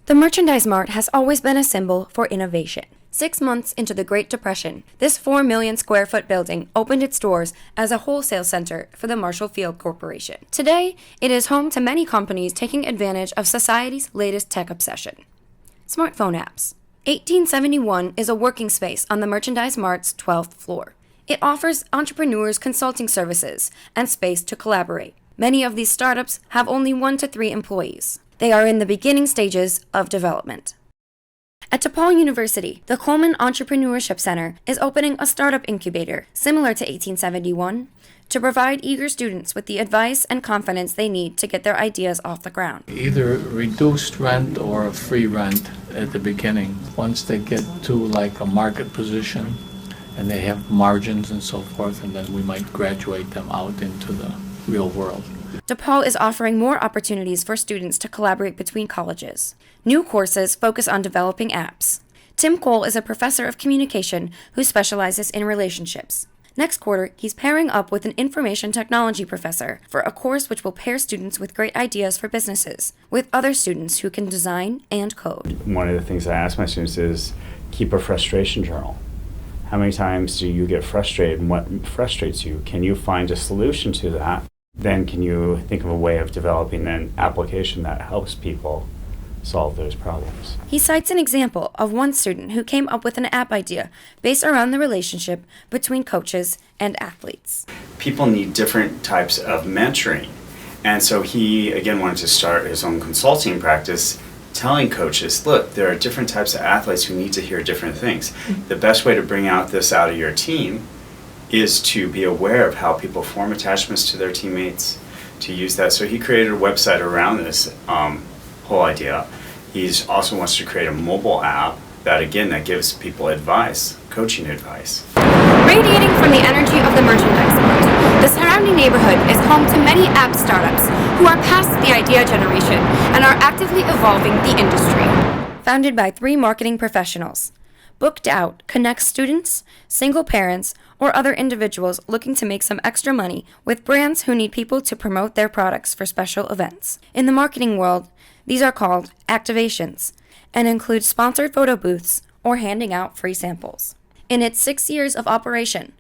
The Merchandise Mart has always been a symbol for innovation. 6 months into the Great Depression, this 4 million square foot building opened its doors as a wholesale center for the Marshall Field Corporation. Today, it is home to many companies taking advantage of society's latest tech obsession: smartphone apps. 1871 is a working space on the Merchandise Mart's 12th floor. It offers entrepreneurs consulting services and space to collaborate. Many of these startups have only 1 to 3 employees. They are in the beginning stages of development. At DePaul University, the Coleman Entrepreneurship Center is opening a startup incubator similar to 1871 to provide eager students with the advice and confidence they need to get their ideas off the ground. Either reduced rent or free rent at the beginning. Once they get to like a market position and they have margins and so forth, and then we might graduate them out into the real world. DePaul is offering more opportunities for students to collaborate between colleges. New courses focus on developing apps. Tim Cole is a professor of communication who specializes in relationships. Next quarter, he's pairing up with an information technology professor for a course which will pair students with great ideas for businesses with other students who can design and code. One of the things I ask my students is keep a frustration journal. How many times do you get frustrated, and what frustrates you? Can you find a solution to that? Then can you think of a way of developing an application that helps people solve those problems? He cites an example of one student who came up with an app idea based around the relationship between coaches and athletes. People need different types of mentoring. And so he, again, wanted to start his own consulting practice, telling coaches, look, there are different types of athletes who need to hear different things. The best way to bring out this out of your team is to be aware of how people form attachments to their teammates, to use that. So he created a website around this whole idea. He also wants to create a mobile app that, again, that gives people advice, coaching advice. Radiating from the energy of the Merchandise Mart, the surrounding neighborhood is home to many app startups who are past the idea generation and are actively evolving the industry. Founded by 3 marketing professionals, Booked Out connects students, single parents, or other individuals looking to make some extra money with brands who need people to promote their products for special events. In the marketing world, these are called activations and include sponsored photo booths or handing out free samples. In its 6 years of operation,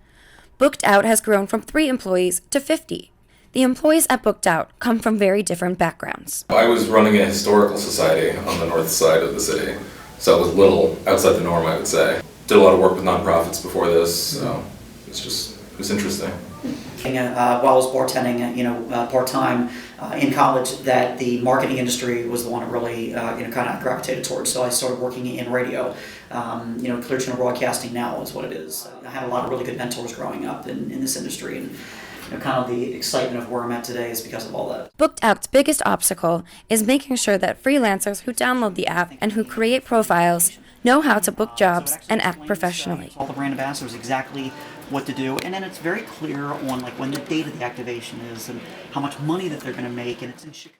Booked Out has grown from 3 employees to 50. The employees at Booked Out come from very different backgrounds. I was running a historical society on the north side of the city, so it was a little outside the norm, I would say. Did a lot of work with nonprofits before this, so it was interesting. While I was bartending, part-time in college, that the marketing industry was the one that really, kind of gravitated towards. So I started working in radio. Clear Channel Broadcasting now is what it is. I had a lot of really good mentors growing up in this industry, and kind of the excitement of where I'm at today is because of all that. Booked Out's biggest obstacle is making sure that freelancers who download the app and who create profiles know how to book jobs and act professionally. All the brand ambassadors exactly what to do, and then it's very clear on when the date of the activation is and how much money that they're going to make, and it's in Chicago.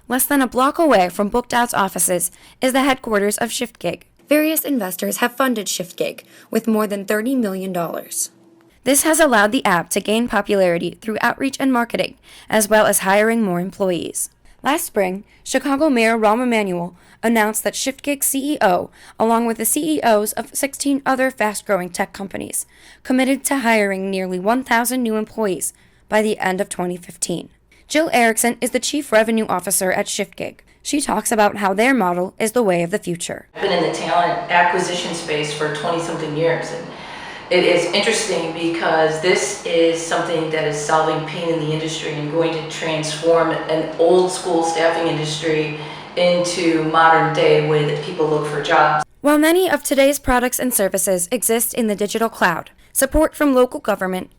Less than a block away from Booked Out's offices is the headquarters of ShiftGig. Various investors have funded ShiftGig with more than $30 million. This has allowed the app to gain popularity through outreach and marketing, as well as hiring more employees. Last spring, Chicago Mayor Rahm Emanuel announced that ShiftGig's CEO, along with the CEOs of 16 other fast-growing tech companies, committed to hiring nearly 1,000 new employees by the end of 2015. Jill Erickson is the Chief Revenue Officer at ShiftGig. She talks about how their model is the way of the future. I've been in the talent acquisition space for 20-something years, and it is interesting because this is something that is solving pain in the industry and going to transform an old school staffing industry into modern day way that people look for jobs. While many of today's products and services exist in the digital cloud, support from local government,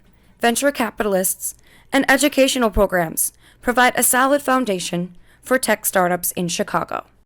venture capitalists, and educational programs provide a solid foundation for tech startups in Chicago.